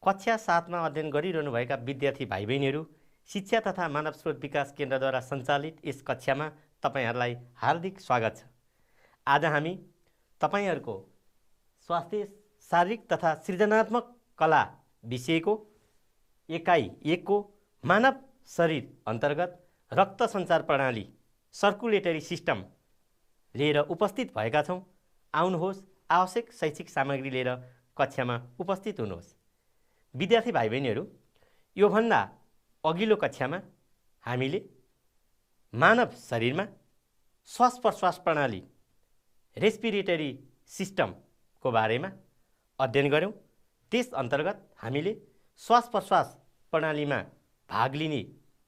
कक्षा 7 मा अध्ययन गरिरहनुभएका विद्यार्थी भाइ बहिनीहरू, शिक्षा तथा मानव स्रोत विकास केन्द्रद्वारा सञ्चालित यस कक्षामा तपाईहरुलाई हार्दिक स्वागत छ। आज हामी तपाईहरुको स्वास्थ्य, शारीरिक तथा सृजनात्मक कला विषयको एकाइ 1 को मानव शरीर अन्तर्गत रक्त सञ्चार प्रणाली सर्कुलेटरी सिस्टम लिएर उपस्थित भएका छौं। आउनुहोस्, आवश्यक शैक्षिक सामग्री लिएर कक्षामा उपस्थित हुनुहोस्। विद्यार्थी भाइ बहिनीहरू, यो भन्दा अघिल्लो कक्षामा हामीले मानव शरीरमा श्वास प्रश्वास प्रणाली रेस्पिरेटरी सिस्टम को बारेमा अध्ययन गर्यौं। त्यस अन्तर्गत हामीले श्वास प्रश्वास प्रणालीमा भाग लिने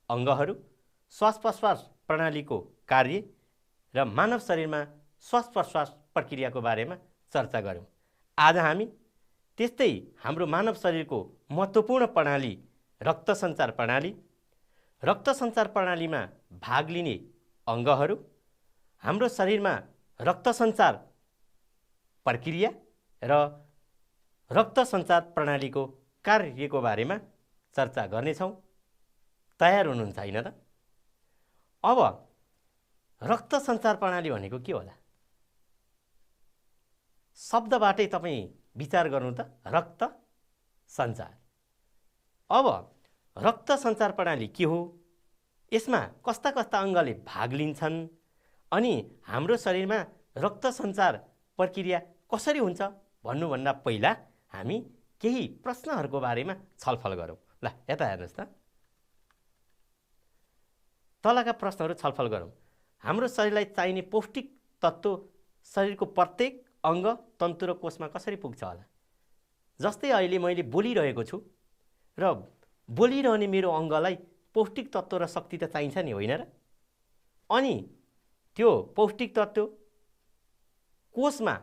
अंगहरू, श्वास प्रश्वास प्रणालीको कार्य र मानव शरीरमा श्वास प्रश्वास प्रक्रियाको बारेमा चर्चा गर्यौं। आज हामी त्यस्तै हाम्रो मानव शरीरको महत्त्वपूर्ण प्रणाली रक्त सञ्चार प्रणाली, रक्त सञ्चार प्रणालीमा भाग लिने अंगहरू, हाम्रो शरीरमा रक्त सञ्चार प्रक्रिया र रक्त सञ्चार प्रणालीको कार्यको बारेमा चर्चा गर्नेछौं। तयार हुनुहुन्छ हैन त? अब रक्त सञ्चार प्रणाली भनेको के होला? शब्दबाटै तपाई विचार गर्नु त, रक्त सञ्चार। अब रक्त सञ्चार प्रणाली के हो? यसमा कस्ता कस्ता अंगले भाग लिन्छन् अनि हाम्रो शरीरमा रक्त सञ्चार प्रक्रिया कसरी हुन्छ भन्नुभन्दा पहिला हामी केही प्रश्नहरूको बारेमा छलफल गरौँ। ल यता हेर्नुस् त, तलका प्रश्नहरू छलफल गरौँ। हाम्रो शरीरलाई चाहिने पौष्टिक तत्त्व शरीरको प्रत्येक अंग, तन्तु र कोषमा कसरी पुग्छ होला? जस्तै अहिले मैले बोलिरहेको छु र बोलिरहने मेरो अंगलाई पौष्टिक तत्त्व र शक्ति त चाहिन्छ नि, होइन र? अनि त्यो पौष्टिक तत्त्व कोषमा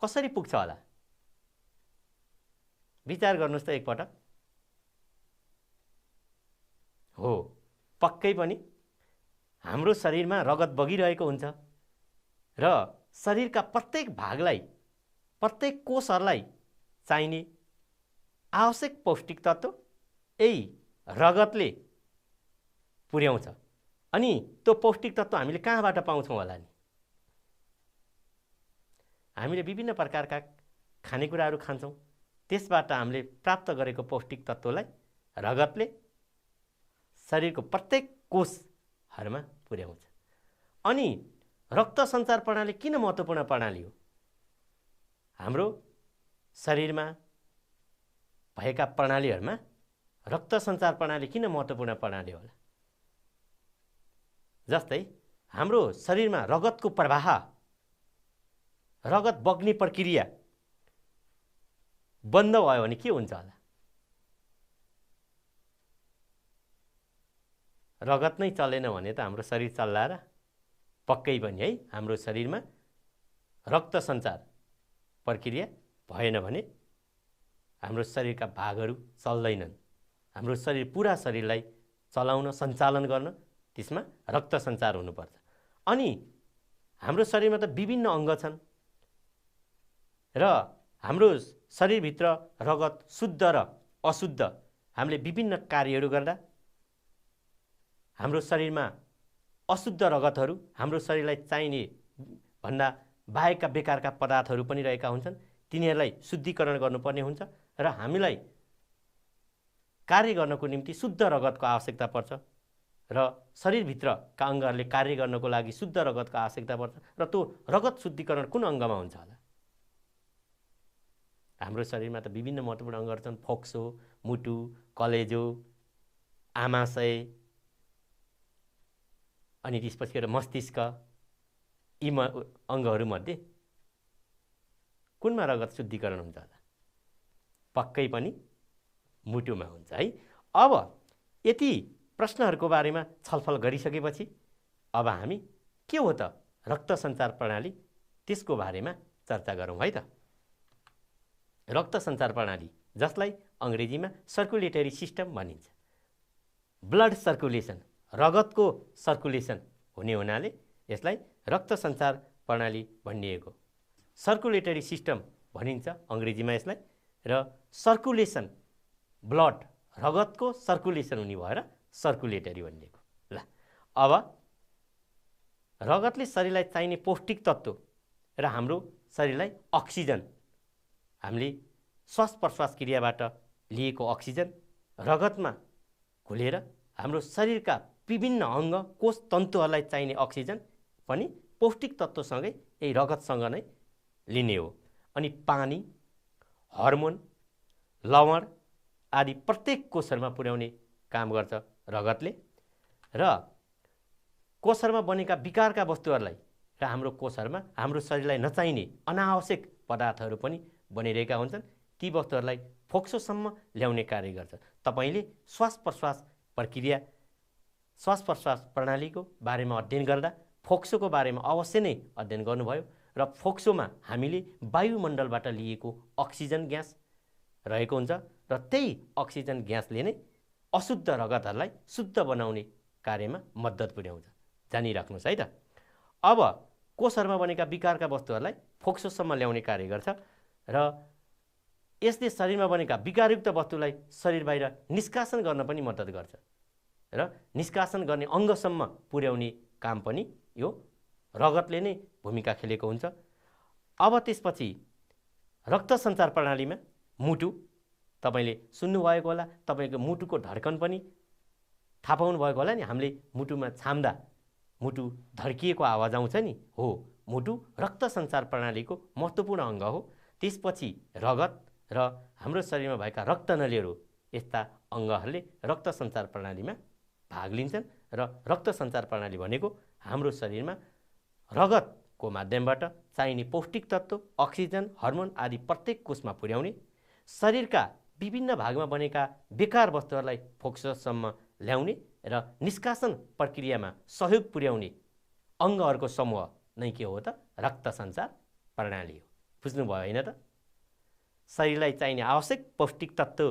कसरी पुग्छ होला? विचार गर्नुस् त एकपटक। हो, पक्कै पनि हाम्रो शरीरमा रगत बगिरहेको हुन्छ र शरीरका प्रत्येक भागलाई, प्रत्येक कोषहरूलाई चाहिने आवश्यक पौष्टिक तत्त्व यही रगतले पुर्याउँछ। अनि त्यो पौष्टिक तत्त्व हामीले कहाँबाट पाउँछौँ होला नि? हामीले विभिन्न प्रकारका खानेकुराहरू खान्छौँ। त्यसबाट हामीले प्राप्त गरेको पौष्टिक तत्त्वलाई रगतले शरीरको प्रत्येक कोषहरूमा पुर्याउँछ। अनि रक्त सञ्चार प्रणाली किन महत्त्वपूर्ण प्रणाली हो? हाम्रो शरीरमा भएका प्रणालीहरूमा रक्त सञ्चार प्रणाली किन महत्त्वपूर्ण प्रणाली होला? जस्तै हाम्रो शरीरमा रगतको प्रवाह, रगत बग्ने प्रक्रिया बन्द भयो भने के हुन्छ होला? रगत नै चलेन भने त हाम्रो शरीर चल्ला र? पक्कै पनि है, हाम्रो शरीरमा रक्त सञ्चार प्रक्रिया भएन भने हाम्रो शरीरका भागहरू चल्दैनन्। हाम्रो शरीर, पुरा शरीरलाई चलाउन, सञ्चालन गर्न त्यसमा रक्त सञ्चार हुनुपर्छ। अनि हाम्रो शरीरमा त विभिन्न अंग छन् र हाम्रो शरीरभित्र रगत शुद्ध र अशुद्ध हामीले विभिन्न कार्यहरू गर्दा हाम्रो शरीरमा अशुद्ध रगतहरू हाम्रो शरीरलाई चाहिने भन्दा बाहेकका बेकारका पदार्थहरू पनि रहेका हुन्छन्। तिनीहरूलाई शुद्धिकरण गर्नुपर्ने हुन्छ र हामीलाई कार्य गर्नको निम्ति शुद्ध रगतको आवश्यकता पर्छ र शरीरभित्रका अंगहरूले कार्य गर्नको लागि शुद्ध रगतको आवश्यकता पर्छ। र त्यो रगत शुद्धिकरण कुन अंगमा हुन्छ होला? हाम्रो शरीरमा त विभिन्न महत्त्वपूर्ण अंगहरू छन्। फोक्सो, मुटु, कलेजो, आमाशय, अनि त्यसपछि मस्तिष्क। यी अंगहरूमध्ये कुनमा रगत शुद्धिकरण हुन्छ होला? पक्कै पनि मुटुमा हुन्छ है। अब यति प्रश्नहरूको बारेमा छलफल गरिसकेपछि अब हामी के हो त रक्त सञ्चार प्रणाली, त्यसको बारेमा चर्चा गरौँ है त। रक्त सञ्चार प्रणाली, जसलाई अंग्रेजीमा सर्कुलेटरी सिस्टम भनिन्छ। ब्लड सर्कुलेसन, रगतको सर्कुलेसन हुने हुनाले यसलाई रक्त सञ्चार प्रणाली भनिएको। सर्कुलेटरी सिस्टम भनिन्छ अंग्रेजीमा यसलाई। र सर्कुलेसन ब्लड रगतको सर्कुलेसन हुने भएर सर्कुलेटरी भनिएको। ल अब रगतले शरीरलाई चाहिने पौष्टिक तत्त्व र हाम्रो शरीरलाई अक्सिजन, हामीले श्वास प्रश्वास क्रियाबाट लिएको अक्सिजन रगतमा घुलेर हाम्रो शरीरका विभिन्न अङ्ग कोष तन्तुहरूलाई चाहिने अक्सिजन पनि पौष्टिक तत्त्वसँगै यही रगतसँग नै लिने हो। अनि पानी, हर्मोन, लवण आदि प्रत्येक कोषहरूमा पुर्याउने काम गर्छ रगतले र कोषहरूमा बनेका विकारका वस्तुहरूलाई र हाम्रो कोषहरूमा हाम्रो शरीरलाई नचाहिने अनावश्यक पदार्थहरू पनि बनिरहेका हुन्छन्। ती वस्तुहरूलाई फोक्सोसम्म ल्याउने कार्य गर्छ। तपाईले श्वास प्रश्वास प्रक्रिया, श्वास प्रश्वास प्रणालीको बारेमा अध्ययन गर्दा फोक्सोको बारेमा अवश्य नै अध्ययन गर्नुभयो र फोक्सोमा हामीले वायुमण्डलबाट लिएको अक्सिजन ग्यास रहेको हुन्छ र त्यही अक्सिजन ग्यासले नै अशुद्ध रगतहरूलाई शुद्ध बनाउने कार्यमा मद्दत पुर्याउँछ। जानिराख्नुहोस् है त। अब कोषहरूमा बनेका विकारका वस्तुहरूलाई फोक्सोसम्म ल्याउने कार्य गर्छ र यसले शरीरमा बनेका विकारयुक्त वस्तुलाई शरीर बाहिर निष्कासन गर्न पनि मद्दत गर्छ र निष्कासन गर्ने अङ्गसम्म पुर्याउने काम पनि यो रगतले नै भूमिका खेलेको हुन्छ। अब त्यसपछि रक्त सञ्चार प्रणालीमा मुटु, तपाईले सुन्नुभएको होला, तपाईको मुटुको धड्कन पनि थाहा पाउनु भएको होला नि। हामीले मुटुमा छाम्दा मुटु धड्किएको आवाज आउँछ नि, हो मुटु रक्त सञ्चार प्रणालीको महत्त्वपूर्ण अङ्ग हो। त्यसपछि रगत र हाम्रो शरीरमा भएका रक्तनलीहरू, यस्ता अङ्गहरूले रक्त सञ्चार प्रणालीमा भाग लिन्छन् र रक्त सञ्चार प्रणाली भनेको हाम्रो शरीरमा रगतको माध्यमबाट चाहिने पौष्टिक तत्त्व, अक्सिजन, हर्मोन आदि प्रत्येक कोषमा पुर्याउने, शरीरका विभिन्न भागमा बनेका बेकार वस्तुहरूलाई फोक्सोसम्म ल्याउने र निष्कासन प्रक्रियामा सहयोग पुर्याउने अङ्गहरूको समूह नै के हो त? रक्त सञ्चार प्रणाली हो। बुझ्नुभयो होइन त? शरीरलाई चाहिने आवश्यक पौष्टिक तत्त्व,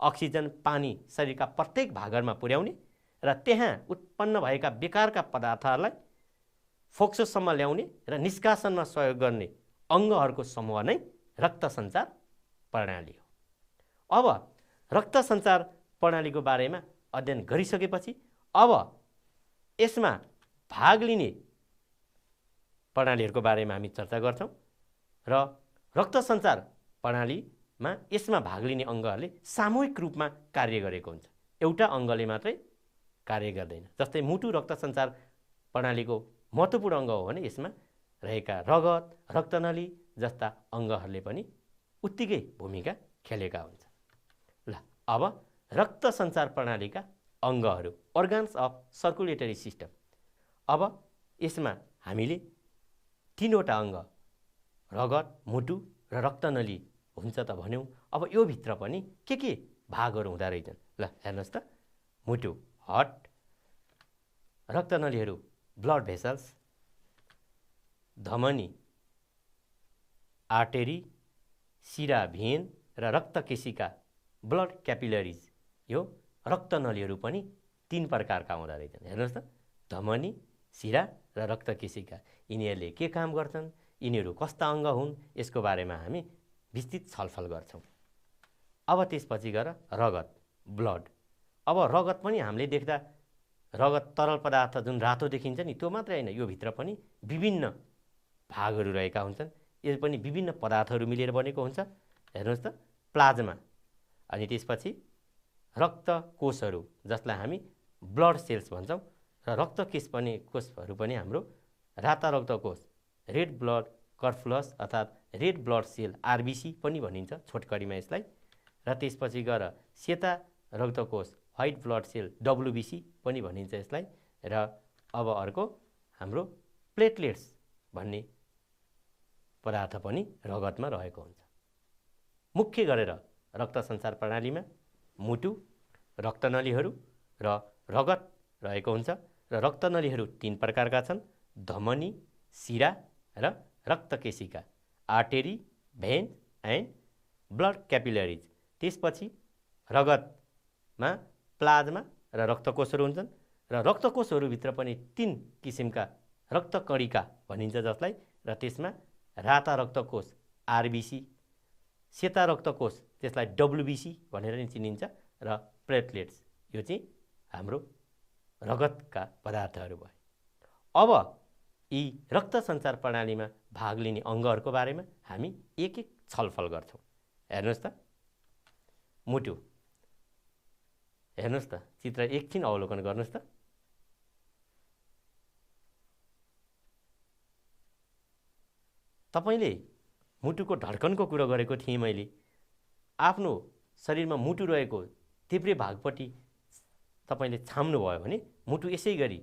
अक्सिजन, पानी शरीरका प्रत्येक भागहरूमा पुर्याउने र त्यहाँ उत्पन्न भएका बेकारका पदार्थहरूलाई फोक्सोसम्म ल्याउने र निष्कासनमा सहयोग गर्ने अङ्गहरूको समूह नै रक्त सञ्चार प्रणाली हो। अब रक्त सञ्चार प्रणालीको बारेमा अध्ययन गरिसकेपछि अब यसमा भाग लिने प्रणालीहरूको बारेमा हामी चर्चा गर्छौँ र रक्त सञ्चार प्रणालीमा यसमा भाग लिने अङ्गहरूले सामूहिक रूपमा कार्य गरेको हुन्छ। एउटा अङ्गले मात्रै कार्य गर्दैन। जस्तै मुटु रक्त सञ्चार प्रणालीको महत्त्वपूर्ण अङ्ग हो भने यसमा रहेका रगत, रक्तनली जस्ता अङ्गहरूले पनि उत्तिकै भूमिका खेलेका हुन्छ। ल अब रक्त सञ्चार प्रणालीका अङ्गहरू, अर्गान्स अफ सर्कुलेटरी सिस्टम। अब यसमा हामीले तीनवटा अङ्ग रगत, मुटु र रक्तनली हुन्छ त भन्यौँ। अब यो भित्र पनि के भागहरू हुँदा रहेछन्? ल हेर्नुहोस् त। मुटु हार्ट, रक्तनलीहरू ब्लड भेसल्स, धमनी आर्टेरी, शिरा भेन र रक्तकेशिका ब्लड क्यापिलरिज। यो रक्तनलीहरू पनि तीन प्रकारका हुँदा रहेछन्। हेर्नुहोस् त, धमनी, शिरा र रक्तकेशिका। यिनीहरूले के काम गर्छन्, यिनीहरू कस्ता अङ्ग हुन्, यसको बारेमा हामी विस्तृत छलफल गर्छौँ। अब त्यसपछि गएर रगत, ब्लड। अब रगत पनि हामीले देख्दा रगत तरल पदार्थ जुन रातो देखिन्छ नि, त्यो मात्रै होइन, यो भित्र पनि विभिन्न भागहरू रहेका हुन्छन्। यो पनि विभिन्न पदार्थहरू मिलेर बनेको हुन्छ। हेर्नुहोस् त, प्लाज्मा, अनि त्यसपछि रक्त कोषहरू जसलाई हामी ब्लड सेल्स भन्छौँ र कोषहरू पनि हाम्रो राता रक्त कोष, रेड ब्लड कर्फुलस अर्थात् रेड ब्लड सेल आरबिसी पनि भनिन्छ छोटकरीमा यसलाई। र त्यसपछि गएर सेता रक्तकोष, व्हाइट ब्लड सेल डब्लुबिसी पनि भनिन्छ यसलाई। र अब अर्को हाम्रो प्लेटलेट्स भन्ने पदार्थ पनि रगतमा रहेको हुन्छ। मुख्य गरेर रक्त सञ्चार प्रणालीमा मुटु, रक्तनलीहरू र रगत रहेको हुन्छ र रक्तनलीहरू तीन प्रकारका छन्: धमनी, शिरा र रक्तकेशिका, आर्टेरी, भेन एन्ड ब्लड क्यापिलरिज। त्यसपछि रगतमा प्लाज्मा र रक्तकोषहरू हुन्छन् र रक्तकोषहरूभित्र पनि तीन किसिमका रक्तकणिका भनिन्छ जसलाई, र त्यसमा राता रक्तकोष आरबिसी, सेता रक्तकोष त्यसलाई WBC भनेर नि चिनिन्छ र प्लेटलेट्स यो चाहिँ हाम्रो रगतका पदार्थहरू भए। अब यी रक्त सञ्चार प्रणालीमा भाग लिने अङ्गहरूको बारेमा हामी एक एक छलफल गर्छौँ। हेर्नुहोस् त मुटु, हेर्नुहोस् त चित्र एकछिन अवलोकन गर्नुहोस् त। तपाईले मुटुको धड्कनको कुरा गरेको थिएँ मैले। आफ्नो शरीरमा मुटु रहेको देब्रे भागपट्टि तपाईले छाम्नुभयो भने मुटु यसै गरी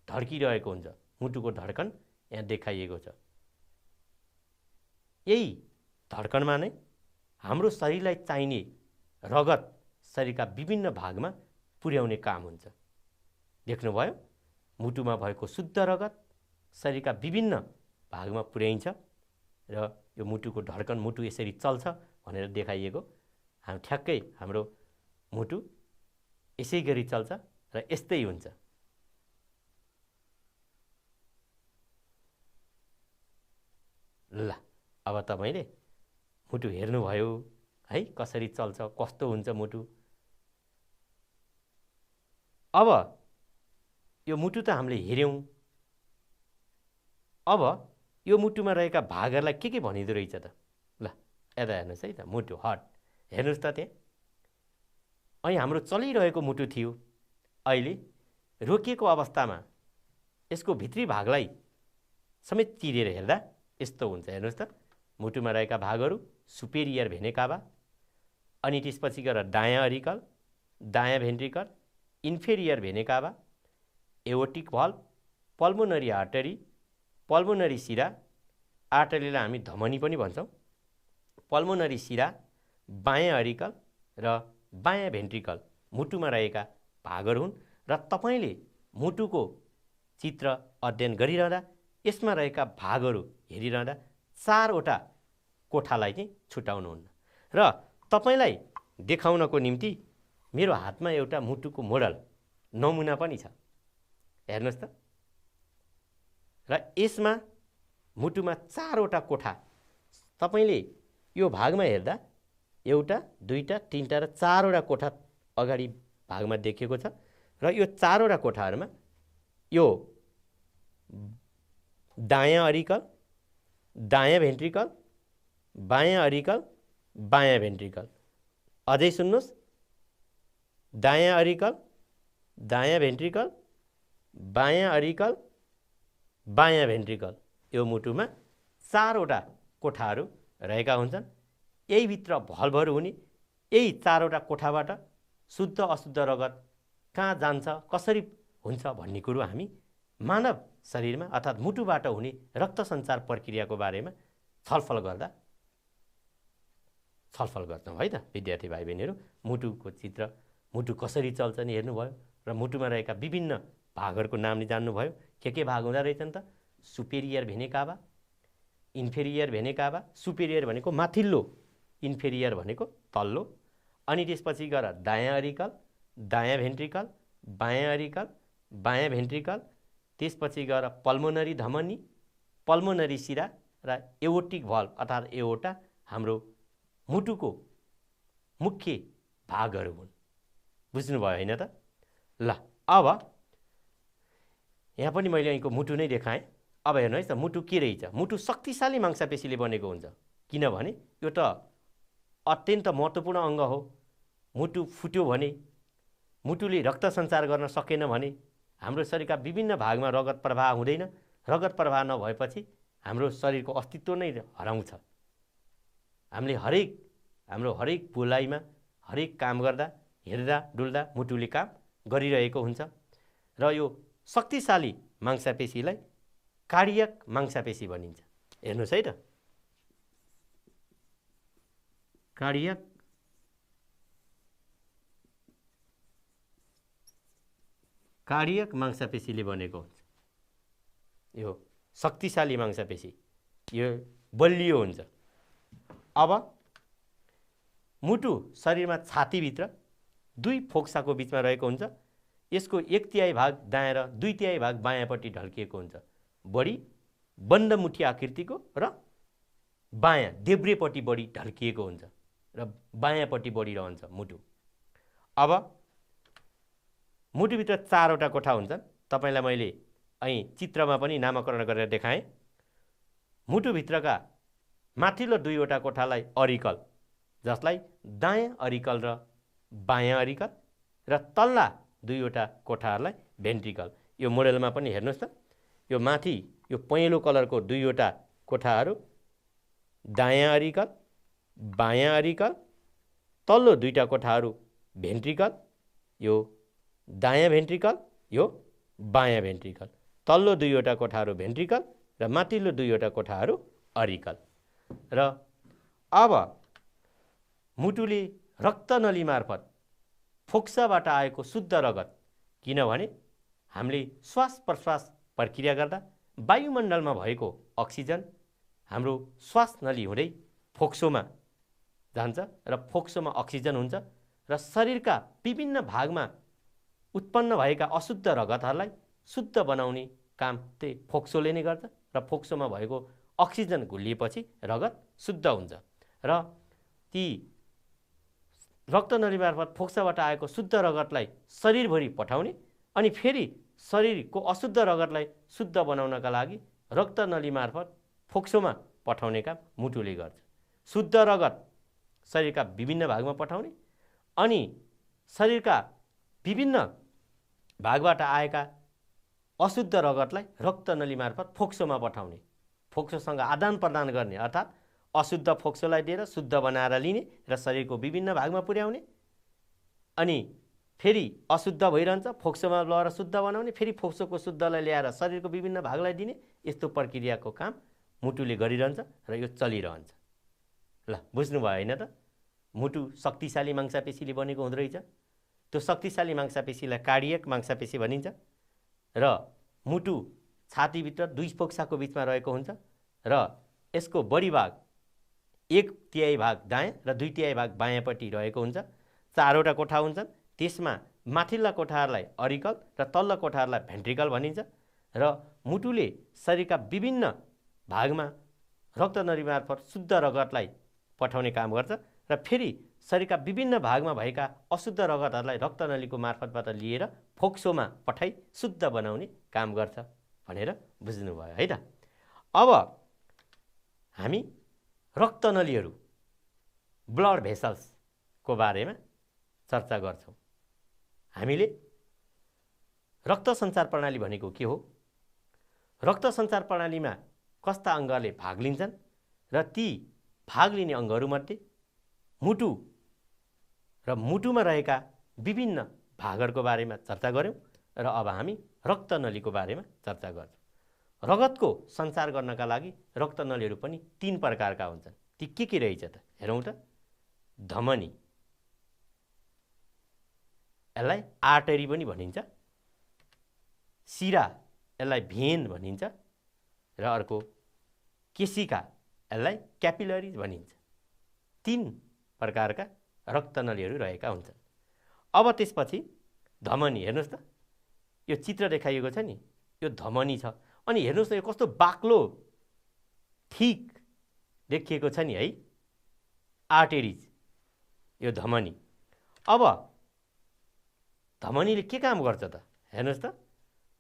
धड्किरहेको हुन्छ। मुटुको धड्कन यहाँ देखाइएको छ। यही धड्कनमा नै हाम्रो शरीरलाई चाहिने रगत शरीरका विभिन्न भागमा पुर्याउने काम हुन्छ। देख्नुभयो मुटुमा भएको शुद्ध रगत शरीरका विभिन्न भागमा पुर्याइन्छ र यो मुटुको धड्कन मुटु यसरी चल्छ भनेर देखाइएको। ठ्याक्कै हाम्रो मुटु यसै गरी चल्छ र यस्तै हुन्छ। ल अब तपाईले मुटु हेर्नुभयो है, कसरी चल्छ, कस्तो हुन्छ मुटु। अब यो मुटु त हामीले हेर्यौं। अब यो मुटुमा रहेका भागहरूलाई के भनिदो रहेछ त? ल यता हेर्नुहोस् है त, मुटु हट हेर्नुहोस् त त्यहाँ। अहिले हाम्रो चलिरहेको मुटु थियो, अहिले रोकिएको अवस्थामा यसको भित्री भागलाई समेत चिरेर हेर्दा यस्तो हुन्छ। हेर्नुहोस् त मुटुमा रहेका भागहरू सुपेरियर भेने काभा, अनि त्यसपछि गएर दायाँ अरिकल, दायाँ ventricle, inferior vena cava, aortic valve, pulmonary artery, pulmonary शिरा, आर्टरीलाई हामी धमनी पनि भन्छौँ, पल्मोनरी शिरा, बायाँ अरिकल र बायाँ भेन्ट्रिकल मुटुमा रहेका भागहरू हुन्। र तपाईले मुटुको चित्र अध्ययन गरिरहँदा यसमा रहेका भागहरू हेरिरहँदा चारवटा कोठालाई चाहिँ छुटाउनुहुन्न। र तपाईलाई देखाउनको निम्ति मेरो हातमा एउटा मुटुको मोडल नमुना पनि छ। हेर्नुहोस् त। र यसमा मुटुमा चारवटा कोठा तपाईले यो भागमा हेर्दा एउटा, दुईटा, तीनटा र चारवटा कोठा अगाडि भागमा देखिएको छ। र यो चारवटा कोठाहरूमा यो दायाँ अरिकल, दायाँ भेन्ट्रिकल, बायाँ अरिकल, बायाँ भेन्ट्रिकल। अझै सुन्नुहोस्, दायाँ अरिकल, दायाँ भेन्ट्रिकल, बायाँ अरिकल, बायाँ भेन्ट्रिकल। यो मुटुमा चारवटा कोठाहरू रहेका हुन्छन्। यही भित्र भल्भहरू हुने, यही चारवटा कोठाबाट शुद्ध अशुद्ध रगत कहाँ जान्छ, कसरी हुन्छ भन्ने कुरो हामी मानव शरीरमा अर्थात् मुटुबाट हुने रक्त सञ्चार प्रक्रियाको बारेमा छलफल गर्छौँ है त विद्यार्थी भाइ बहिनीहरू। मुटुको चित्र, मुटु कसरी चल्छ नि हेर्नुभयो र मुटुमा रहेका विभिन्न भागहरूको नाम नि जान्नुभयो। के भाग हुँदा रहेछन् त? सुपेरियर भेने काभा, इन्फेरियर भेने काभा। सुपेरियर भनेको माथिल्लो, इन्फेरियर भनेको तल्लो। अनि त्यसपछि गएर दायाँ अरिकल, दायाँ भेन्ट्रिकल, बायाँ अरिकल, बायाँ भेन्ट्रिकल। त्यसपछि गएर पल्मोनरी धमनी, पल्मोनरी शिरा र एओर्टिक भल्भ अर्थात् एओर्टा हाम्रो मुटुको मुख्य भागहरू हुन्। बुझ्नुभयो हैन त? ल अब यहाँ पनि मैले यहीँको मुटु नै देखाएँ। अब हेर्नुहोस् त मुटु के रहेछ। मुटु शक्तिशाली मांसपेशीले बनेको हुन्छ, किनभने यो त अत्यन्त महत्त्वपूर्ण अङ्ग हो। मुटु फुट्यो भने, मुटुले रक्त सञ्चार गर्न सकेन भने हाम्रो शरीरका विभिन्न भागमा रगत प्रवाह हुँदैन। रगत प्रवाह नभएपछि हाम्रो शरीरको अस्तित्व नै हराउँछ। हामीले हाम्रो हरेक बोलाइमा, हरेक काम गर्दा, हिँड्दा डुल्दा मुटुले काम गरिरहेको हुन्छ। र यो शक्तिशाली मांसपेशीलाई कार्डियक मांसपेशी भनिन्छ। हेर्नुहोस् है त, कार्डियक मांसपेशीले बनेको हुन्छ। यो शक्तिशाली मांसपेशी, यो बलियो हुन्छ। अब मुटु शरीरमा छातीभित्र दुई फोक्साको बिचमा रहेको हुन्छ। यसको 1/3 भाग दायाँ र 2/3 भाग बायाँपट्टि ढल्किएको हुन्छ। बढी बन्द मुठी आकृतिको र बायाँ देब्रेपट्टि बढी ढल्किएको हुन्छ। र र बायाँपट्टि बढिरहन्छ मुटु। अब मुटुभित्र 4वटा कोठा हुन्छन्। तपाईलाई मैले અહીં चित्रमा पनि नामाकरण गरेर देखाएँ। मुटुभित्रका माथिल्लो 2वटा कोठालाई अरिकल, जसलाई दायाँ अरिकल र बायाँ अरिकल, र तल्ला 2वटा कोठाहरूलाई भेन्ट्रिकल। यो मोडेलमा पनि हेर्नुहोस् त, यो माथि यो पहेँलो कलरको 2वटा कोठाहरू दायाँ अरिकल, बायाँ अरिकल, तल्लो 2टा कोठाहरू भेन्ट्रिकल, यो दायाँ भेन्ट्रिकल, यो बायाँ भेन्ट्रिकल, तल्लो 2वटा कोठाहरू भेन्ट्रिकल र माथिल्लो 2वटा कोठाहरू अरिकल। र अब मुटुले रक्तनली मार्फत फोक्साबाट आएको शुद्ध रगत, किनभने हामीले श्वास प्रश्वास प्रक्रिया गर्दा वायुमण्डलमा भएको अक्सिजन हाम्रो श्वास नली हुँदै फोक्सोमा जान्छ र फोक्सोमा अक्सिजन हुन्छ र शरीरका विभिन्न भागमा उत्पन्न भएका अशुद्ध रगतहरूलाई शुद्ध बनाउने काम त्यही फोक्सोले नै गर्छ र फोक्सोमा भएको अक्सिजन घुलिएपछि रगत शुद्ध हुन्छ र ती रक्तनली मार्फत फोक्साबाट आएको शुद्ध रगतलाई शरीरभरि पठाउने अनि फेरि शरीरको अशुद्ध रगतलाई शुद्ध बनाउनका लागि रक्तनली मार्फत फोक्सोमा पठाउने काम मुटुले गर्छ। शुद्ध रगत शरीरका विभिन्न भागमा पठाउने अनि शरीरका विभिन्न भागबाट आएका अशुद्ध रगतलाई रक्तनली मार्फत फोक्सोमा पठाउने, फोक्सोसँग आदान प्रदान गर्ने, अर्थात् अशुद्ध फोक्सोलाई दिएर शुद्ध बनाएर लिने र शरीरको विभिन्न भागमा पुर्याउने अनि फेरि अशुद्ध भइरहन्छ फोक्सोमा लगेर शुद्ध बनाउने, फेरि फोक्सोको शुद्धलाई ल्याएर शरीरको विभिन्न भागलाई दिने, यस्तो प्रक्रियाको काम मुटुले गरिरहन्छ र यो चलिरहन्छ। ल बुझ्नुभयो होइन त? मुटु शक्तिशाली मांसपेशीले बनेको हुँदो रहेछ। त्यो शक्तिशाली मांसपेशीलाई कार्डियक मांसपेशी भनिन्छ र मुटु छातीभित्र 2 फोक्साको बिचमा रहेको हुन्छ र यसको बढी भाग 1/3 भाग दायाँ र 2/3 भाग बायाँपट्टि रहेको हुन्छ। 4वटा कोठा हुन्छन्। त्यसमा माथिल्ला कोठाहरूलाई अरिकल र तल्लो कोठाहरूलाई भेन्ट्रिकल भनिन्छ र मुटुले शरीरका विभिन्न भागमा रक्तनली मार्फत शुद्ध रगतलाई पठाउने काम गर्छ र फेरि शरीरका विभिन्न भागमा भएका अशुद्ध रगतहरूलाई रक्तनलीको मार्फतबाट लिएर फोक्सोमा पठाई शुद्ध बनाउने काम गर्छ भनेर बुझ्नुभयो है त? अब हामी रक्तनलीहरू ब्लड भेसल्सको बारेमा चर्चा गर्छौँ। हामीले रक्त सञ्चार प्रणाली भनेको के हो, रक्त सञ्चार प्रणालीमा कस्ता अङ्गले भाग लिन्छन् र ती भाग लिने अङ्गहरूमध्ये मुटु र मुटुमा रहेका विभिन्न भागहरूको बारेमा चर्चा गऱ्यौँ र अब हामी रक्तनलीको बारेमा चर्चा गर्छौँ। रगतको सञ्चार गर्नका लागि रक्तनलीहरू पनि 3 प्रकारका हुन्छन्। ती के रहेछ त हेरौँ त? धमनी, यसलाई आर्टरी पनि भनिन्छ, शिरा यसलाई भेन भनिन्छ र अर्को केशिका यसलाई क्यापिलरी भनिन्छ। 3 प्रकारका रक्तनलीहरू रहेका हुन्छन्। अब त्यसपछि धमनी, हेर्नुहोस् त यो चित्र देखाइएको छ नि, यो धमनी छ अनि हेर्नुहोस् न यो कस्तो बाक्लो ठिक देखिएको छ नि है, आर्टेरिज, यो धमनी। अब धमनीले के काम गर्छ त हेर्नुहोस् त?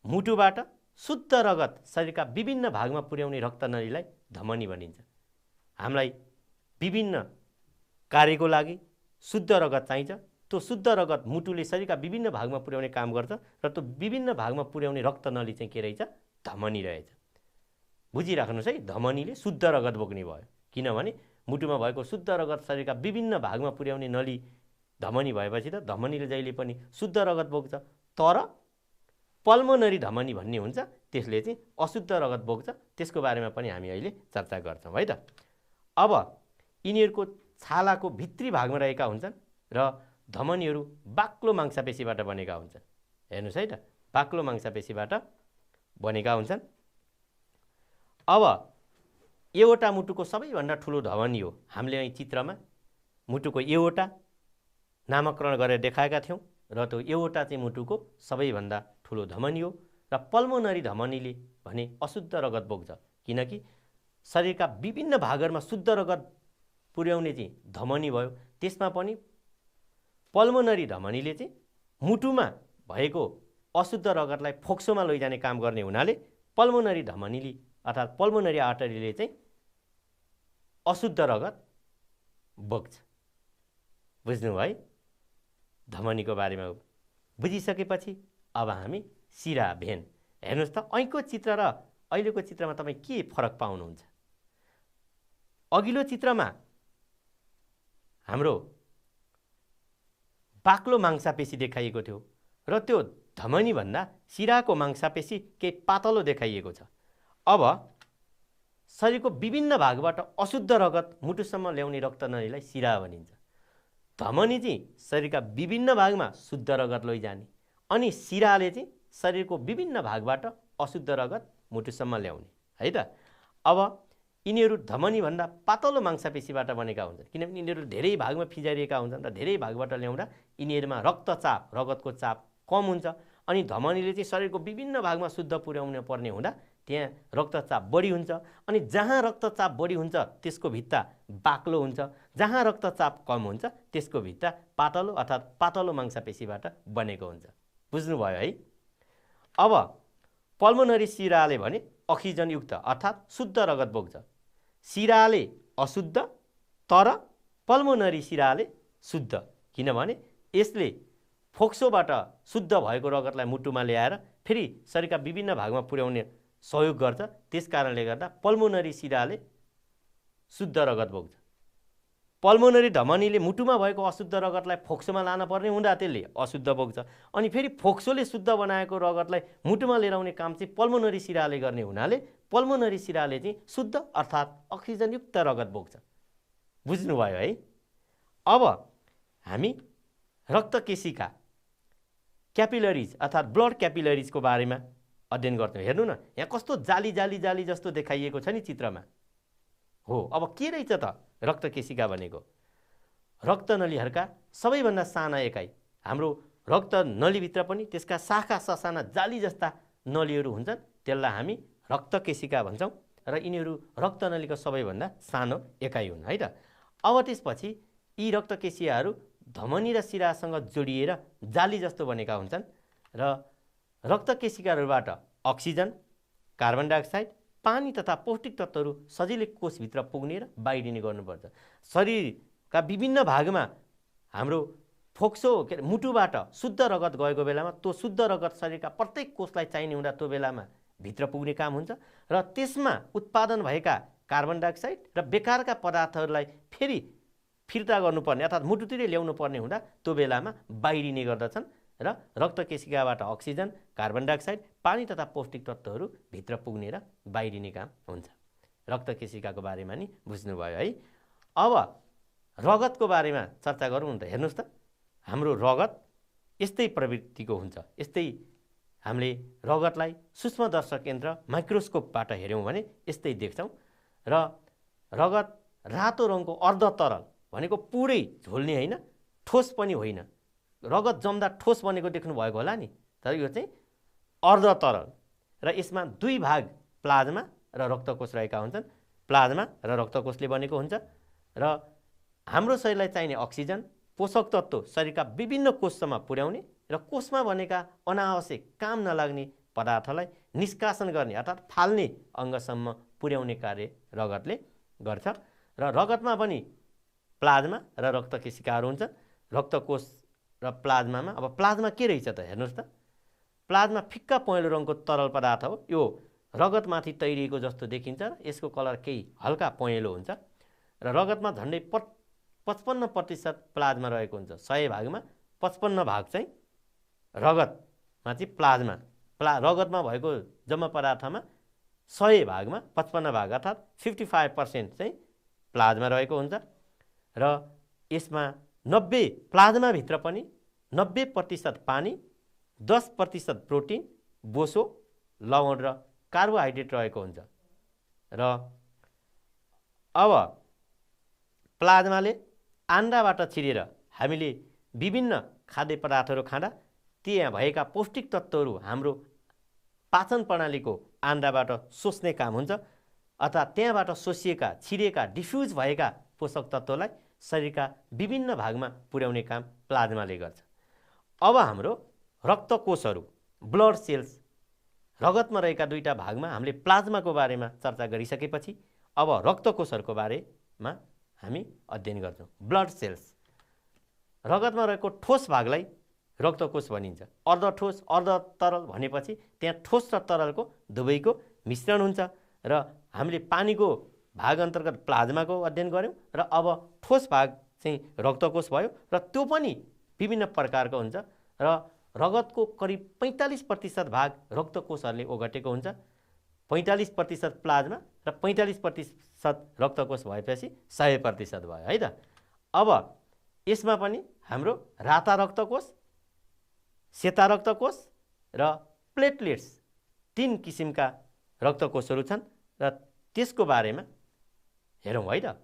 मुटुबाट शुद्ध रगत शरीरका विभिन्न भागमा पुर्याउने रक्तनलीलाई धमनी भनिन्छ। हामीलाई विभिन्न कार्यको लागि शुद्ध रगत चाहिन्छ। त्यो शुद्ध रगत मुटुले शरीरका विभिन्न भागमा पुर्याउने काम गर्छ र त्यो विभिन्न भागमा पुर्याउने रक्तनली चाहिँ के रहेछ? धमनी रहेछ। बुझिराख्नुहोस् है, धमनीले शुद्ध रगत बोक्ने भयो, किनभने मुटुमा भएको शुद्ध रगत शरीरका विभिन्न भागमा पुर्याउने नली धमनी भएपछि त धमनीले जहिले पनि शुद्ध रगत बोक्छ। तर पल्मोनरी धमनी भन्ने हुन्छ, त्यसले चाहिँ अशुद्ध रगत बोक्छ। त्यसको बारेमा पनि हामी अहिले चर्चा गर्छौँ है त। अब यिनीहरूको छालाको भित्री भागमा रहेका हुन्छन् र धमनीहरू बाक्लो मांसपेशीबाट बनेका हुन्छन्। हेर्नुहोस् है त, बाक्लो मांसपेशीबाट बनेका हुन्छन्। अब एओर्टा मुटुको सबैभन्दा ठुलो धमनी हो। हामीले અહીં चित्रमा मुटुको एओर्टा नामकरण गरेर देखाएका थियौँ र त्यो एओर्टा चाहिँ मुटुको सबैभन्दा ठुलो धमनी हो र पल्मोनरी धमनीले भने अशुद्ध रगत बोक्छ, किनकि शरीरका विभिन्न भागहरूमा शुद्ध रगत पुर्याउने चाहिँ धमनी भयो, त्यसमा पनि पल्मोनरी धमनीले चाहिँ मुटुमा भएको अशुद्ध रगतलाई फोक्सोमा लैजाने काम गर्ने हुनाले पल्मोनरी धमनीले अर्थात् पल्मोनरी आर्टरीले चाहिँ अशुद्ध रगत बोक्छ। बुझ्नुभयो है? धमनीको बारेमा बुझिसकेपछि अब हामी शिरा भेन हेर्नुहोस् त। ऐको चित्र र अहिलेको चित्रमा तपाईँ के फरक पाउनुहुन्छ? अघिल्लो चित्रमा हाम्रो बाक्लो मांसपेशी देखाइएको थियो र त्यो धमनी भन्दा शिराको मांसपेशी केही पातलो देखाइएको छ। अब शरीरको विभिन्न भागबाट अशुद्ध रगत मुटुसम्म ल्याउने रक्तनलीलाई शिरा भनिन्छ। धमनी चाहिँ शरीरका विभिन्न भागमा शुद्ध रगत लैजाने अनि शिराले चाहिँ शरीरको विभिन्न भागबाट अशुद्ध रगत मुटुसम्म ल्याउने है त। अब यिनीहरू धमनी भन्दा पातलो मांसपेशीबाट बनेका हुन्छन् किनभने यिनीहरू धेरै भागमा फिजारिएका हुन्छन् र धेरै भागबाट ल्याउँदा यिनीहरूमा रक्तचाप रगतको चाप कम हुन्छ अनि धमनीले चाहिँ शरीरको विभिन्न भागमा शुद्ध पुर्याउन पर्ने हुँदा त्यहाँ रक्तचाप बढी हुन्छ अनि जहाँ रक्तचाप बढी हुन्छ त्यसको भित्ता बाक्लो हुन्छ, जहाँ रक्तचाप कम हुन्छ त्यसको भित्ता पातलो अर्थात् पातलो मांसपेशीबाट बनेको हुन्छ। बुझ्नुभयो है? अब पल्मोनरी शिराले भने अक्सिजनयुक्त अर्थात् शुद्ध रगत बोक्छ। शिराले अशुद्ध तर पल्मोनरी शिराले शुद्ध, किनभने यसले फोक्सोबाट शुद्ध भएको रगतलाई मुटुमा ल्याएर फेरि शरीरका विभिन्न भागमा पुर्याउने सहयोग गर्छ। त्यसकारणले गर्दा पल्मोनरी शिराले शुद्ध रगत बोक्छ। पल्मोनरी धमनीले मुटुमा भएको अशुद्ध रगतलाई फोक्सोमा लान पर्ने हुँदा त्यसले अशुद्ध बोक्छ अनि फेरि फोक्सोले शुद्ध बनाएको रगतलाई मुटुमा लिएर आउने काम चाहिँ पल्मोनरी शिराले गर्ने हुनाले पल्मोनरी शिराले चाहिँ शुद्ध अर्थात् अक्सिजनयुक्त रगत बोक्छ। बुझ्नुभयो है? अब हामी रक्तकेशिका क्यापिलरिज अर्थात् ब्लड क्यापिलरिजको बारेमा अध्ययन गर्थ्यौँ। हेर्नु न, यहाँ कस्तो जाली जाली जाली जस्तो देखाइएको छ नि चित्रमा। हो, अब के रहेछ त रक्तकेशिका भनेको? रक्तनलीहरूका सबैभन्दा साना एकाइ। हाम्रो रक्तनलीभित्र पनि त्यसका शाखा ससाना जाली जस्ता नलीहरू हुन्छन्, त्यसलाई हामी रक्तकेशिका भन्छौँ र यिनीहरू रक्तनलीको सबैभन्दा सानो एकाइ हुन् है त। अब त्यसपछि यी रक्तकेशिकाहरू धमनी र शिरासँग जोडिएर जाली जस्तो बनेका हुन्छन् र रक्तकेशिकाहरूबाट अक्सिजन, कार्बन डाइअक्साइड, पानी तथा पौष्टिक तत्त्वहरू सजिलै कोषभित्र पुग्ने र बाहिरिने गर्नुपर्छ। शरीरका विभिन्न भागमा हाम्रो फोक्सो मुटुबाट शुद्ध रगत गएको बेलामा त्यो शुद्ध रगत शरीरका प्रत्येक कोषलाई चाहिने हुँदा त्यो बेलामा भित्र पुग्ने काम हुन्छ र त्यसमा उत्पादन भएका कार्बन डाइअक्साइड र बेकारका पदार्थहरूलाई फेरि फिर्ता गर्नुपर्ने अर्थात् मुटुतिरै ल्याउनु पर्ने हुँदा त्यो बेलामा बाहिरिने गर्दछन् र रक्तकेशिकाबाट अक्सिजन, कार्बन डाइअक्साइड, पानी तथा पौष्टिक तत्त्वहरू भित्र पुग्ने र बाहिरिने काम हुन्छ। रक्तकेशिकाको बारेमा नि बुझ्नुभयो है? अब रगतको बारेमा चर्चा गरौँ त। हेर्नुहोस् त, हाम्रो रगत यस्तै प्रवृत्तिको हुन्छ। यस्तै हामीले रगतलाई सूक्ष्मदर्शक यन्त्र माइक्रोस्कोपबाट हेऱ्यौँ भने यस्तै देख्छौँ र रगत रातो रङको अर्ध तरल भनेको पुरै झोल्ने होइन, ठोस पनि होइन। रगत जम्दा ठोस बनेको देख्नु भएको होला नि, तर यो चाहिँ अर्ध तरल र यसमा दुई भाग प्लाज्मा र रक्तकोष रहेका हुन्छन्। प्लाज्मा र रक्तकोषले बनेको हुन्छ र हाम्रो शरीरलाई चाहिने अक्सिजन, पोषक तत्त्व शरीरका विभिन्न कोषसम्म पुर्याउने र कोषमा बनेका अनावश्यक काम नलाग्ने पदार्थलाई निष्कासन गर्ने अर्थात् फाल्ने अङ्गसम्म पुर्याउने कार्य रगतले गर्छ। र रगतमा पनि प्लाज्मा र रक्तकेशिकाहरू हुन्छन्। रक्तकोष र प्लाज्मामा अब प्लाज्मा के रहेछ त? हेर्नुहोस् त, प्लाज्मा फिक्का पहेँलो रङको तरल पदार्थ हो। यो रगतमाथि तैरिएको जस्तो देखिन्छ र यसको कलर केही हल्का पहेँलो हुन्छ र रगतमा झन्डै 55% प्लाज्मा रहेको हुन्छ। 100 भागमा 55 भाग चाहिँ रगतमा चाहिँ प्लाज्मा रगतमा भएको जम्मा पदार्थमा 100 भागमा 55 भाग अर्थात् 55% चाहिँ प्लाज्मा रहेको हुन्छ र यसमा 90 प्लाज्माभित्र पनि 90% पानी, 10% प्रोटिन, बोसो, लवण र कार्बोहाइड्रेट रहेको हुन्छ। र अब प्लाज्माले आन्द्राबाट छिरेर हामीले विभिन्न खाद्य पदार्थहरू खाँदा त्यहाँ भएका पौष्टिक तत्त्वहरू हाम्रो पाचन प्रणालीको आन्द्राबाट सोच्ने काम हुन्छ। अर्थात् त्यहाँबाट सोसिएका, छिरेका, डिफ्युज भएका पोषक तत्त्वलाई शरीरका विभिन्न भागमा पुर्याउने काम प्लाज्माले गर्छ। अब हाम्रो रक्तकोषहरू ब्लड सेल्स रगतमा रहेका दुईटा भागमा हामीले प्लाज्माको बारेमा चर्चा गरिसकेपछि अब रक्तकोषहरूको बारेमा हामी अध्ययन गर्छौँ। ब्लड सेल्स रगतमा रहेको ठोस भागलाई रक्तकोष भनिन्छ। अर्ध ठोस अर्ध तरल भनेपछि त्यहाँ ठोस र तरलको दुवैको मिश्रण हुन्छ र हामीले पानीको भाग अन्तर्गत प्लाज्माको अध्ययन गऱ्यौँ र अब ठोस भाग चाहिँ रक्तकोष भयो र त्यो पनि विभिन्न प्रकारको हुन्छ र रगतको करिब 45% भाग रक्तकोषहरूले ओगटेको हुन्छ। 45% प्लाज्मा र 45% रक्तकोष भएपछि 100% भयो है त। अब यसमा पनि हाम्रो राता रक्तकोष, सेता रक्तकोष र प्लेटलेट्स 3 किसिमका रक्तकोषहरू छन् र त्यसको बारेमा हेरौँ है त।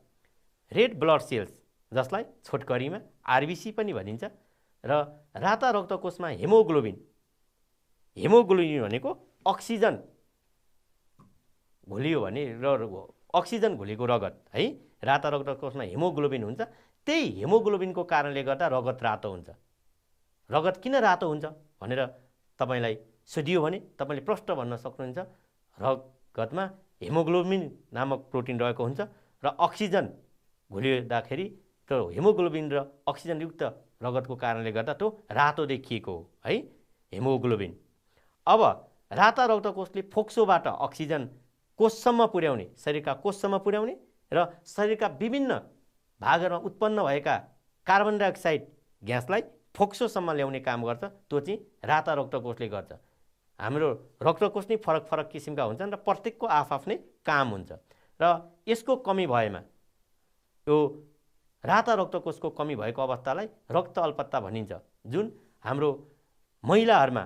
रेड ब्लड सेल्स जसलाई छोटकरीमा आरबिसी पनि भनिन्छ र राता रक्तकोषमा हेमोग्लोबिन भनेको अक्सिजन घुलियो भने र अक्सिजन घुलेको रगत है। राता रक्तकोषमा हेमोग्लोबिन हुन्छ। त्यही हेमोग्लोबिनको कारणले गर्दा रगत रातो हुन्छ। रगत किन रातो हुन्छ भनेर तपाईलाई सोधियो भने तपाईले प्रश्न भन्न सक्नुहुन्छ। रगतमा हेमोग्लोबिन नामक प्रोटिन रहेको हुन्छ र अक्सिजन घुलिँदाखेरि त्यो हेमोग्लोबिन र अक्सिजनयुक्त रगतको कारणले गर्दा त्यो रातो देखिएको हो है हेमोग्लोबिन। अब राता रक्तकोषले फोक्सोबाट अक्सिजन कोषसम्म पुर्याउने, शरीरका कोषसम्म पुर्याउने र शरीरका विभिन्न भागहरूमा उत्पन्न भएका कार्बन डाइअक्साइड ग्यासलाई फोक्सोसम्म ल्याउने काम गर्छ। त्यो चाहिँ राता रक्तकोषले गर्छ। हाम्रो रक्तकोष नै फरक फरक किसिमका हुन्छन् र प्रत्येकको आफ्नै काम हुन्छ र यसको कमी भएमा यो राता रक्तकोषको कमी भएको अवस्थालाई रक्त अल्पत्ता भनिन्छ। जुन हाम्रो महिलाहरूमा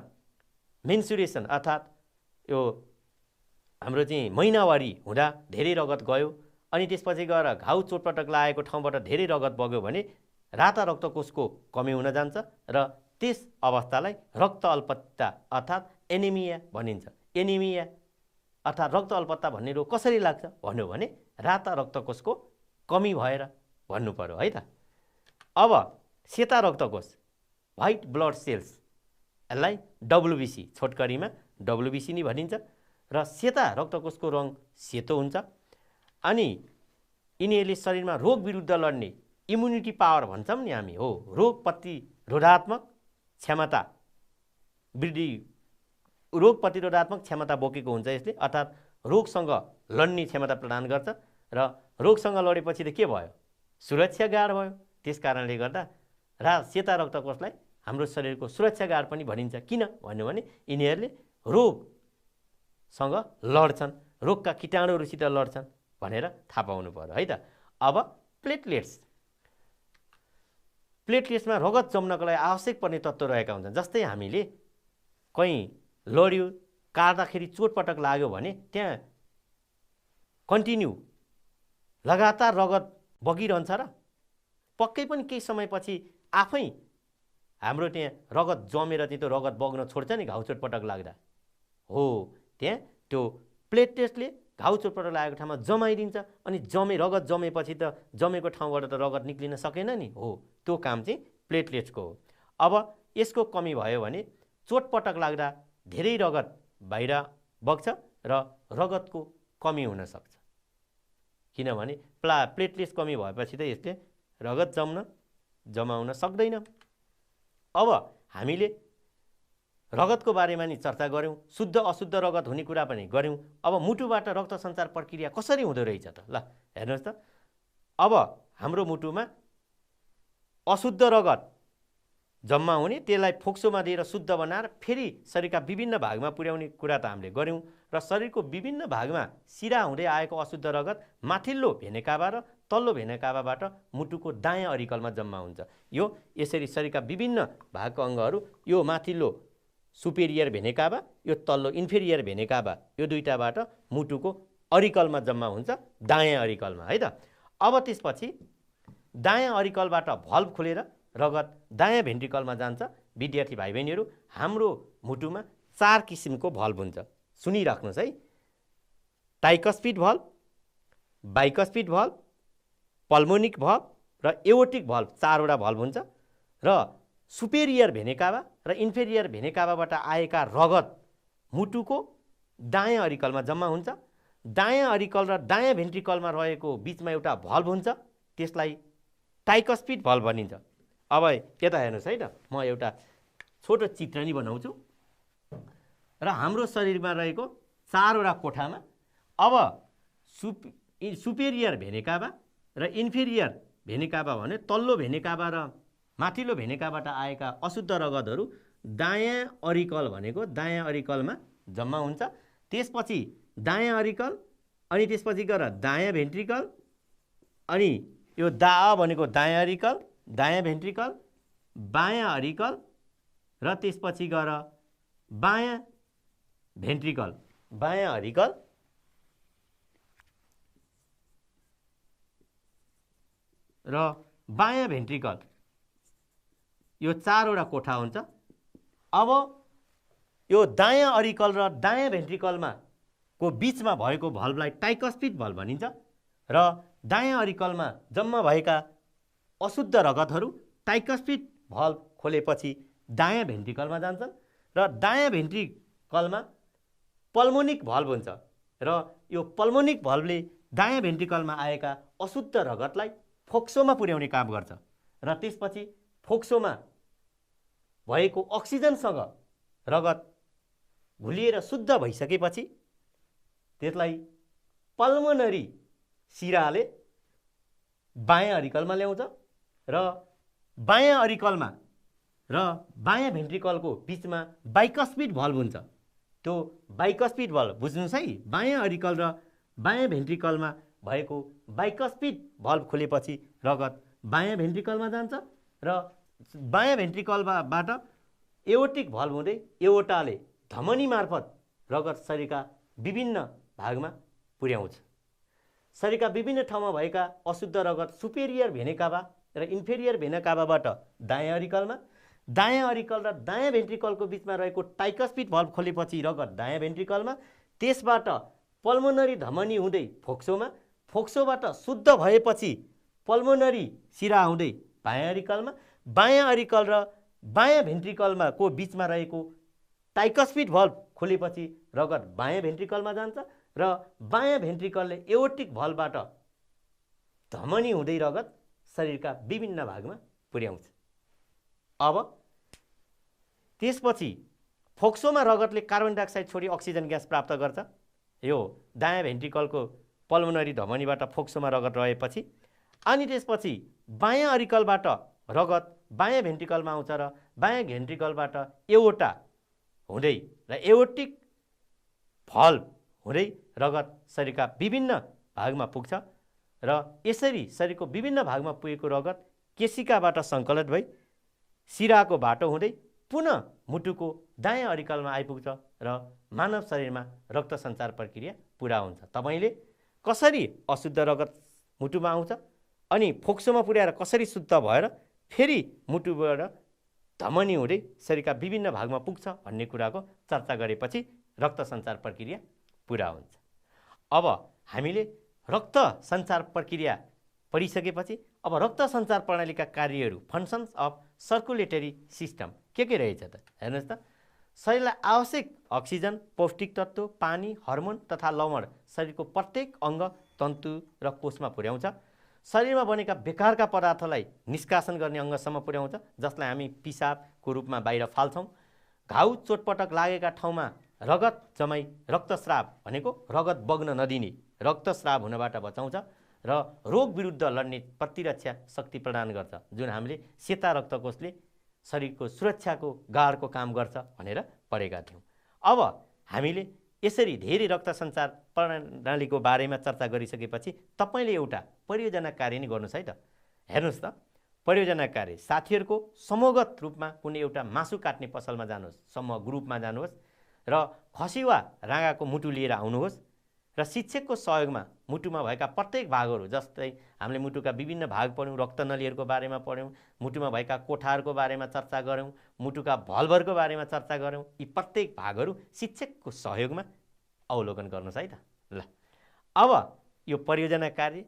मेन्सुरेसन अर्थात् यो हाम्रो चाहिँ महिनावारी हुँदा धेरै रगत गयो अनि त्यसपछि गएर घाउ चोटपटक लागेको ठाउँबाट धेरै रगत बग्यो भने राता रक्तकोषको कमी हुन जान्छ र त्यस अवस्थालाई रक्त अल्पत्ता अर्थात् एनिमिया भनिन्छ। एनिमिया अर्थात् रक्त अल्पत्ता भन्ने रोग कसरी लाग्छ भन्यो भने राता रक्तकोषको कमी भएर भन्नु पर्यो है त। अब सेता रक्तकोष व्हाइट ब्लड सेल्स यसलाई डब्लुबिसी छोटकरीमा डब्लुबिसी नै भनिन्छ र सेता रक्तकोषको रङ सेतो हुन्छ अनि यिनीहरूले शरीरमा रोग विरुद्ध लड्ने इम्युनिटी पावर भन्छौँ नि हामी हो रोग प्रतिरोधात्मक क्षमता वृद्धि रोग प्रतिरोधात्मक क्षमता बोकेको हुन्छ यसले अर्थात् रोगसँग लड्ने क्षमता प्रदान गर्छ र रोगसँग लडेपछि त के भयो सुरक्षा गार्ड भयो। त्यसकारणले गर्दा सेता रक्तकोषलाई हाम्रो शरीरको सुरक्षा गार्ड पनि भनिन्छ। किन भन्यो भने यिनीहरूले रोगसँग लड्छन्, रोगका कीटाणुहरूसित लड्छन् भनेर थाहा पाउनु पर्यो है त। अब प्लेटलेट्समा रगत जम्नको लागि आवश्यक पर्ने तत्त्व रहेका हुन्छन्। जस्तै हामीले कहीँ लड्यो काट्दाखेरि चोटपटक लाग्यो भने त्यहाँ कन्टिन्यू लगातार रगत बगिरहन्छ र पक्कै पनि केही समयपछि आफै हाम्रो त्यहाँ रगत जमेर चाहिँ त्यो रगत बग्न छोड्छ नि घाउ चोटपटक लाग्दा हो। त्यहाँ त्यो प्लेटलेट्सले घाउ चोटपटक लागेको ठाउँमा जमाइदिन्छ अनि रगत जमेपछि त जमेको ठाउँबाट त रगत निक्लिन सकेन नि हो। त्यो काम चाहिँ प्लेटलेट्सको हो। अब यसको कमी भयो भने चोटपटक लाग्दा धेरै रगत बाहिर बग्छ र रगतको कमी हुन सक्छ। किनभने प्लेटलेट्स कमी भएपछि त यसले रगत जमाउन सक्दैन। अब हामीले रगतको बारेमा नि चर्चा गऱ्यौँ, शुद्ध अशुद्ध रगत हुने कुरा पनि गऱ्यौँ। अब मुटुबाट रक्त सञ्चार प्रक्रिया कसरी हुँदो रहेछ त ल हेर्नुहोस् त। अब हाम्रो मुटुमा अशुद्ध रगत जम्मा हुने त्यसलाई फोक्सोमा दिएर शुद्ध बनाएर फेरि शरीरका विभिन्न भागमा पुर्याउने कुरा त हामीले गऱ्यौँ र शरीरको विभिन्न भागमा सिरा हुँदै आएको अशुद्ध रगत माथिल्लो भेनेकाबा र तल्लो भेनेकाबाबाट मुटुको दायाँ अरिकलमा जम्मा हुन्छ। यो यसरी शरीरका विभिन्न भागका अङ्गहरू यो माथिल्लो सुपेरियर भेनेकाबा यो तल्लो इन्फेरियर भेनेकाबा यो दुईटाबाट मुटुको अरिकलमा जम्मा हुन्छ दायाँ अरिकलमा है त। अब त्यसपछि दायाँ अरिकलबाट भल्भ खुलेर रगत दायाँ भेन्ट्रिकलमा जान्छ। विद्यार्थी भाइ बहिनीहरू हाम्रो मुटुमा 4 किसिमको भल्भ हुन्छ, सुनिराख्नुहोस् है। Tricuspid valve, bicuspid valve, pulmonic valve र एओर्टिक भल्भ 4वटा भल्भ हुन्छ र सुपेरियर भेनेकाभा र इन्फेरियर भेनेकाभाबाट आएका रगत मुटुको दायाँ अरिकलमा जम्मा हुन्छ। दायाँ अरिकल र दायाँ भेन्ट्रिकलमा रहेको बिचमा एउटा भल्भ हुन्छ, त्यसलाई टाइकस्पिड भल्भ भनिन्छ। अब यता हेर्नुहोस् है त, म एउटा छोटो चित्र नि बनाउँछु र हाम्रो शरीरमा रहेको 4वटा कोठामा अब सुपेरियर भेनेकाभा र इन्फेरियर भेनेकाभा भने तल्लो भेनेकाभा र माथिल्लो भेनेकाबाट आएका अशुद्ध रगतहरू दायाँ अरिकल भनेको दायाँ अरिकलमा जम्मा हुन्छ। त्यसपछि दायाँ अरिकल अनि त्यसपछि गएर दायाँ भेन्ट्रिकल अनि यो दायाँ भनेको दायाँ अरिकल, दायाँ भेन्ट्रिकल, बायाँ अरिकल र त्यसपछि गएर बायाँ भेन्ट्रिकल, बायाँ अरिकल र बायाँ भेन्ट्रिकल, यो 4वटा कोठा हुन्छ। अब यो दायाँ अरिकल र दायाँ भेन्ट्रिकलमा को बीचमा भएको भल्भलाई टाइकस्पिड भल्भ भनिन्छ र दायाँ अरिकलमा जम्मा भएका अशुद्ध रगतहरू टाइकस्पिड भल्भ खोलेपछि दायाँ भेन्ट्रिकलमा जान्छन् र दायाँ भेन्ट्रिकलमा पल्मोनिक भल्भ हुन्छ र यो पल्मोनिक भल्भले दायाँ भेन्ट्रिकलमा आएका अशुद्ध रगतलाई फोक्सोमा पुर्याउने काम गर्छ र त्यसपछि फोक्सोमा भएको अक्सिजनसँग रगत घुलिएर शुद्ध भइसकेपछि त्यसलाई पल्मोनरी सिराले बायाँ अरिकलमा ल्याउँछ र बायाँ अरिकलमा र बायाँ भेन्ट्रिकलको बिचमा बाइकस्पिड भल्भ हुन्छ। त्यो बाइकस्पिड भल्भ बुझ्नुहोस् है, बायाँ अरिकल र बायाँ भेन्ट्रिकलमा भएको बाइकस्पिड भल्भ खोलेपछि रगत बायाँ भेन्ट्रिकलमा जान्छ र बायाँ भेन्ट्रिकलबाट एओर्टिक भल्भ हुँदै एओर्टाले धमनी मार्फत रगत शरीरका विभिन्न भागमा पुर्याउँछ। शरीरका विभिन्न ठाउँमा भएका अशुद्ध रगत सुपेरियर भेनेकाभा र इन्फेरियर भेनेकाभाबाट दायाँ अरिकलमा, दायाँ अरिकल र दायाँ भेन्ट्रिकलको बिचमा रहेको टाइकस्पिड भल्भ खोलेपछि रगत दायाँ भेन्ट्रिकलमा, त्यसबाट पल्मोनरी धमनी हुँदै फोक्सोमा, फोक्सोबाट शुद्ध भएपछि पल्मोनरी सिरा हुँदै बायाँ अरिकलमा, बायाँ अरिकल र बायाँ भेन्ट्रिकलमा को बिचमा रहेको टाइकस्पिड भल्भ खोलेपछि रगत बायाँ भेन्ट्रिकलमा जान्छ र बायाँ भेन्ट्रिकलले एओर्टिक भल्भबाट धमनी हुँदै रगत शरीरका विभिन्न भागमा पुर्याउँछ। अब त्यसपछि फोक्सोमा रगतले कार्बन डाइअक्साइड छोडी अक्सिजन ग्यास प्राप्त गर्छ। यो दायाँ भेन्ट्रिकलको पल्मोनरी धमनीबाट फोक्सोमा रगत रहेपछि अनि त्यसपछि बायाँ अरिकलबाट रगत बायाँ भेन्ट्रिकलमा आउँछ र बायाँ भेन्ट्रिकलबाट एओर्टा हुँदै र एओर्टिक भल्भ हुँदै रगत शरीरका विभिन्न भागमा पुग्छ र यसरी शरीरको विभिन्न भागमा पुगेको रगत केशिकाबाट सङ्कलित भई सिराको बाटो हुँदै पुनः मुटुको दायाँ अरिकलमा आइपुग्छ र मानव शरीरमा रक्त सञ्चार प्रक्रिया पुरा हुन्छ। तपाईले कसरी अशुद्ध रगत मुटुमा आउँछ अनि फोक्सोमा पुर्याएर कसरी शुद्ध भएर फेरि मुटुबाट धमनी हुँदै शरीरका विभिन्न भागमा पुग्छ भन्ने कुराको चर्चा गरेपछि रक्त सञ्चार प्रक्रिया पुरा हुन्छ। अब हामीले रक्त सञ्चार प्रक्रिया पढिसकेपछि अब रक्त सञ्चार प्रणालीका कार्यहरू, फङ्सन्स अफ सर्कुलेटरी सिस्टम के रहेछ त हेर्नुहोस् त। शरीरलाई आवश्यक अक्सिजन, पौष्टिक तत्त्व, पानी, हर्मोन तथा लवण शरीरको प्रत्येक अङ्ग, तन्तु र कोषमा पुर्याउँछ। शरीरमा बनेका बेकारका पदार्थलाई निष्कासन गर्ने अङ्गसम्म पुर्याउँछ, जसलाई हामी पिसाबको रूपमा बाहिर फाल्छौँ। घाउ चोटपटक लागेका ठाउँमा रगत जमाई रक्तस्राव भनेको रगत बग्न नदिने, रक्तस्राव हुनबाट बचाउँछ र रोग विरुद्ध लड्ने प्रतिरक्षा शक्ति प्रदान गर्छ, जुन हामीले सेता रक्तकोषले शरीरको सुरक्षाको गार्डको काम गर्छ भनेर पढेका थियौँ। अब हामीले यसरी धेरै रक्त सञ्चार प्रणालीको बारेमा चर्चा गरिसकेपछि तपाईँले एउटा परियोजना कार्य नै गर्नुहोस् है त। हेर्नुहोस् त, परियोजना कार्य साथीहरूको समूहगत रूपमा कुनै एउटा मासु काट्ने पसलमा जानुहोस्, समूह ग्रुपमा जानुहोस् र खसी वा राँगाको मुटु लिएर आउनुहोस् र शिक्षकको सहयोगमा मुटुमा भएका प्रत्येक भागहरू, जस्तै हामीले मुटुका विभिन्न भाग पढ्यौँ, रक्तनलीहरूको बारेमा पढ्यौँ, मुटुमा भएका कोठाहरूको बारेमा चर्चा गऱ्यौँ, मुटुका भल्भहरूको बारेमा चर्चा गऱ्यौँ। यी प्रत्येक भागहरू शिक्षकको सहयोगमा अवलोकन गर्नुहोस् है त। ल अब यो परियोजना कार्य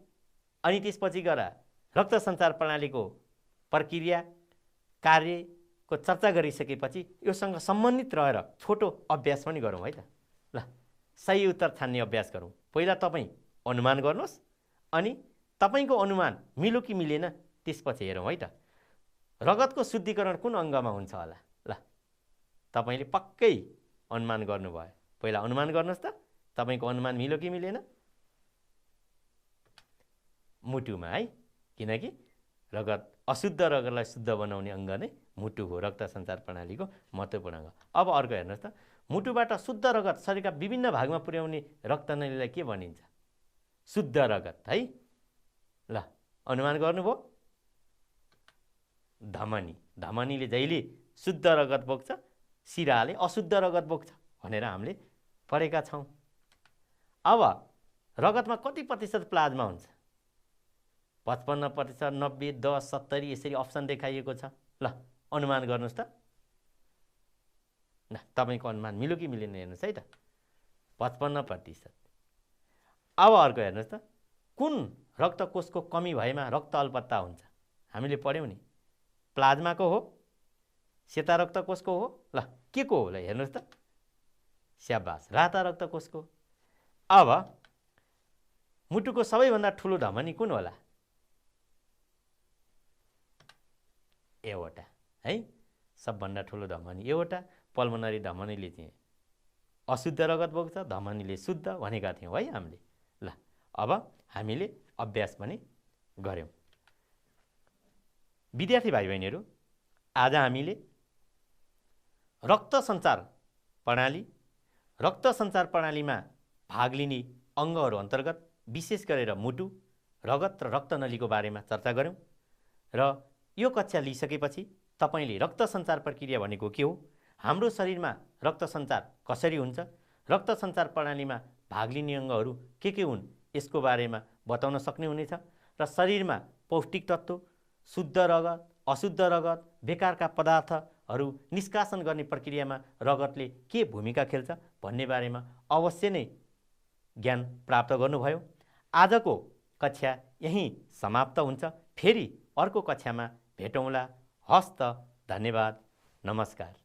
अनि त्यसपछि गएर रक्त सञ्चार प्रणालीको प्रक्रिया कार्यको चर्चा गरिसकेपछि योसँग सम्बन्धित रहेर छोटो अभ्यास पनि गरौँ है त। ल, सही उत्तर छान्ने अभ्यास गरौँ। पहिला तपाईँ अनुमान गर्नुहोस्, अनि तपाईँको अनुमान मिल्यो कि मिलेन त्यसपछि हेरौँ है त। रगतको शुद्धिकरण कुन अङ्गमा हुन्छ होला? ल, तपाईँले पक्कै अनुमान गर्नुभयो। पहिला अनुमान गर्नुहोस् त, तपाईँको अनुमान मिल्यो कि मिलेन? मुटुमा है, किनकि रगत अशुद्ध रगतलाई शुद्ध बनाउने अङ्ग नै मुटु हो, रक्त सञ्चार प्रणालीको महत्त्वपूर्ण अङ्ग। अब अर्को हेर्नुहोस् त, मुटुबाट शुद्ध रगत शरीरका विभिन्न भागमा पुर्याउने रक्तनलीलाई के भनिन्छ? शुद्ध रगत है। ल, अनुमान गर्नुभयो? धमनी। धमनीले जहिले शुद्ध रगत बोक्छ, सिराले अशुद्ध रगत बोक्छ भनेर हामीले पढेका छौँ। अब रगतमा कति प्रतिशत प्लाज्मा हुन्छ? 55%, 90%, 10%, 70% यसरी अप्सन देखाइएको छ। ल, अनुमान गर्नुहोस् त। ल, तपाईँको अनुमान मिल्यो कि मिलेन हेर्नुहोस् है त। 55%। अब अर्को हेर्नुहोस् त, कुन रक्तकोषको कमी भएमा रक्त अल्पत्ता हुन्छ? हामीले पढ्यौँ नि, प्लाज्माको हो, सेता रक्तकोषको हो, ल के को होला हेर्नुहोस् त। स्याबास, राता रक्तकोषको। अब मुटुको सबैभन्दा ठुलो धमनी कुन होला? एओर्टा है, सबभन्दा ठुलो धमनी एओर्टा। पल्मोनरी धमनीले चाहिँ अशुद्ध रगत बोक्छ, धमनीले शुद्ध भनेका थियौँ है हामीले। ल, अब हामीले अभ्यास पनि गऱ्यौँ। विद्यार्थी भाइ बहिनीहरू, आज हामीले रक्त सञ्चार प्रणालीमा भाग लिने अङ्गहरू अन्तर्गत विशेष गरेर मुटु, रगत र रक्तनलीको बारेमा चर्चा गऱ्यौँ। र यो कक्षा लिइसकेपछि तपाईँले रक्त सञ्चार प्रक्रिया भनेको के हो, हाम्रो शरीरमा रक्त सञ्चार कसरी हुन्छ, रक्त सञ्चार प्रणालीमा भाग लिने अङ्गहरू के हुन्, यसको बारेमा बताउन सक्ने हुनेछ। र शरीरमा पौष्टिक तत्त्व, शुद्ध रगत, अशुद्ध रगत, बेकारका पदार्थहरू निष्कासन गर्ने प्रक्रियामा रगतले के भूमिका खेल्छ भन्ने बारेमा अवश्य नै ज्ञान प्राप्त गर्नुभयो। आजको कक्षा यहीँ समाप्त हुन्छ। फेरि अर्को कक्षामा भेटौँला। हस्त, धन्यवाद, नमस्कार।